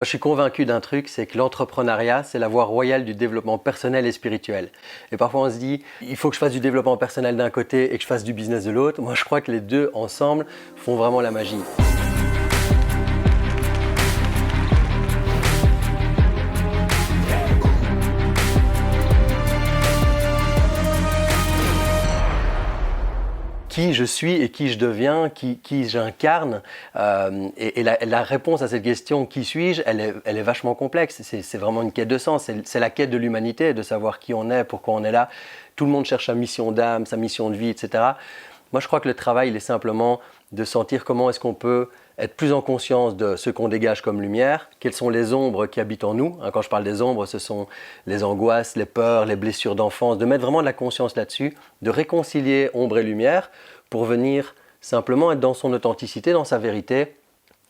Je suis convaincu d'un truc, c'est que l'entrepreneuriat, c'est la voie royale du développement personnel et spirituel. Et parfois on se dit, il faut que je fasse du développement personnel d'un côté et que je fasse du business de l'autre. Moi je crois que les deux ensemble font vraiment la magie. Qui je suis et qui je deviens, qui j'incarne. Et la réponse à cette question, qui suis-je, elle est vachement complexe. C'est vraiment une quête de sens. C'est la quête de l'humanité, de savoir qui on est, pourquoi on est là. Tout le monde cherche sa mission d'âme, sa mission de vie, etc. Moi, je crois que le travail, il est simplement de sentir comment est-ce qu'on peut être plus en conscience de ce qu'on dégage comme lumière, quelles sont les ombres qui habitent en nous. Quand je parle des ombres, ce sont les angoisses, les peurs, les blessures d'enfance, de mettre vraiment de la conscience là-dessus, de réconcilier ombre et lumière pour venir simplement être dans son authenticité, dans sa vérité.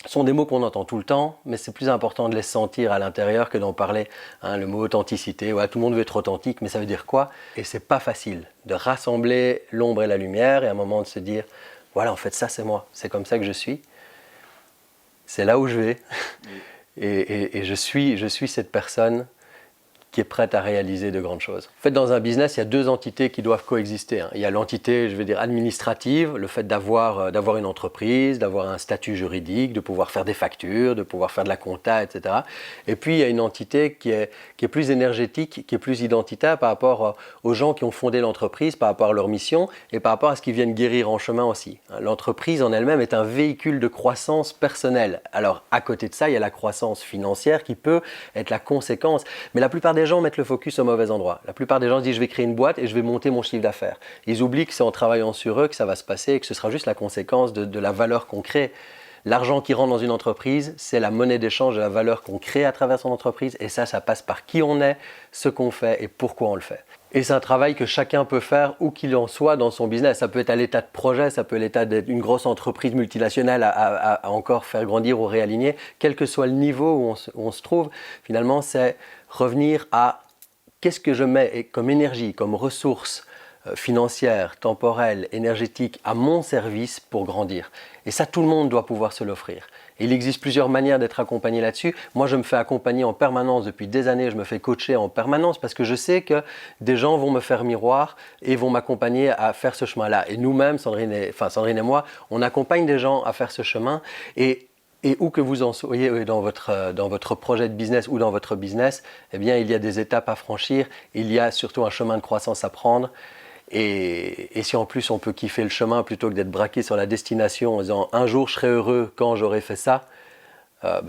Ce sont des mots qu'on entend tout le temps, mais c'est plus important de les sentir à l'intérieur que d'en parler. Le mot authenticité, ouais, tout le monde veut être authentique, mais ça veut dire quoi? Et c'est pas facile de rassembler l'ombre et la lumière et à un moment de se dire, voilà, en fait, ça c'est moi, c'est comme ça que je suis. C'est là où je vais. Et je suis cette personne qui est prête à réaliser de grandes choses. En fait, dans un business, il y a deux entités qui doivent coexister. Il y a l'entité, je vais dire, administrative, le fait d'avoir une entreprise, d'avoir un statut juridique, de pouvoir faire des factures, de pouvoir faire de la compta, etc. Et puis, il y a une entité qui est plus énergétique, qui est plus identitaire par rapport aux gens qui ont fondé l'entreprise, par rapport à leur mission et par rapport à ce qu'ils viennent guérir en chemin aussi. L'entreprise en elle-même est un véhicule de croissance personnelle. Alors, à côté de ça, il y a la croissance financière qui peut être la conséquence. Mais la plupart des gens mettent le focus au mauvais endroit. La plupart des gens se disent je vais créer une boîte et je vais monter mon chiffre d'affaires. Ils oublient que c'est en travaillant sur eux que ça va se passer et que ce sera juste la conséquence de la valeur qu'on crée. L'argent qui rentre dans une entreprise, c'est la monnaie d'échange de la valeur qu'on crée à travers son entreprise et ça passe par qui on est, ce qu'on fait et pourquoi on le fait. Et c'est un travail que chacun peut faire où qu'il en soit dans son business. Ça peut être à l'état de projet, ça peut être à l'état d'une grosse entreprise multinationale à encore faire grandir ou réaligner. Quel que soit le niveau où on se trouve, finalement, c'est revenir à qu'est-ce que je mets comme énergie, comme ressource financière, temporelle, énergétique à mon service pour grandir. Et ça, tout le monde doit pouvoir se l'offrir. Il existe plusieurs manières d'être accompagné là-dessus. Moi, je me fais accompagner en permanence depuis des années. Je me fais coacher en permanence parce que je sais que des gens vont me faire miroir et vont m'accompagner à faire ce chemin-là. Et nous-mêmes, Sandrine et moi, on accompagne des gens à faire ce chemin. Et où que vous en soyez dans votre projet de business ou dans votre business, eh bien, il y a des étapes à franchir. Il y a surtout un chemin de croissance à prendre. Et si en plus on peut kiffer le chemin plutôt que d'être braqué sur la destination en disant un jour je serai heureux quand j'aurai fait ça,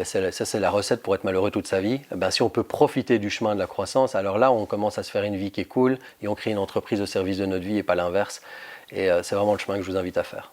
c'est la recette pour être malheureux toute sa vie. Si on peut profiter du chemin de la croissance, alors là on commence à se faire une vie qui est cool et on crée une entreprise au service de notre vie et pas l'inverse. Et c'est vraiment le chemin que je vous invite à faire.